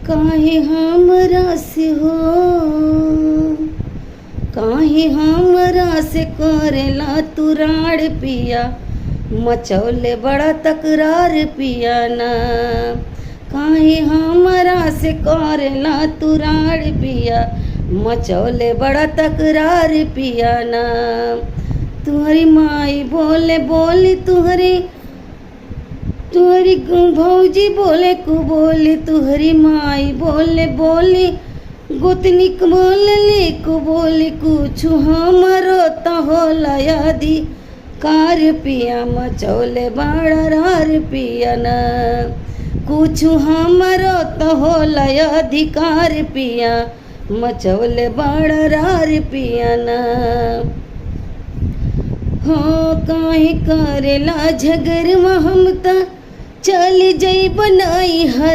काहे हमरा से हो, काहे हमरा से करेला तू राड़ पिया, मचौले बड़ा तकरार पिया ना। काहे हमरा से करेला तू राड़ पिया, मचौले बड़ा तकरार पिया ना। तुम्हारी माई बोले बोली, तुहरी भौजी बोले कु बोली, तुहरी माई बोले बोली, गोतनी बोलली कु बोली, कुछ हमरो त होला यादी कार पिया, मचौले बड़ा रार पिया ना। कुछ हमरो त होला अधिकार पिया, मचौले बड़ा रार पिया ना। हो काहे करेला झगड़वा, हम त चल जई बनाई हर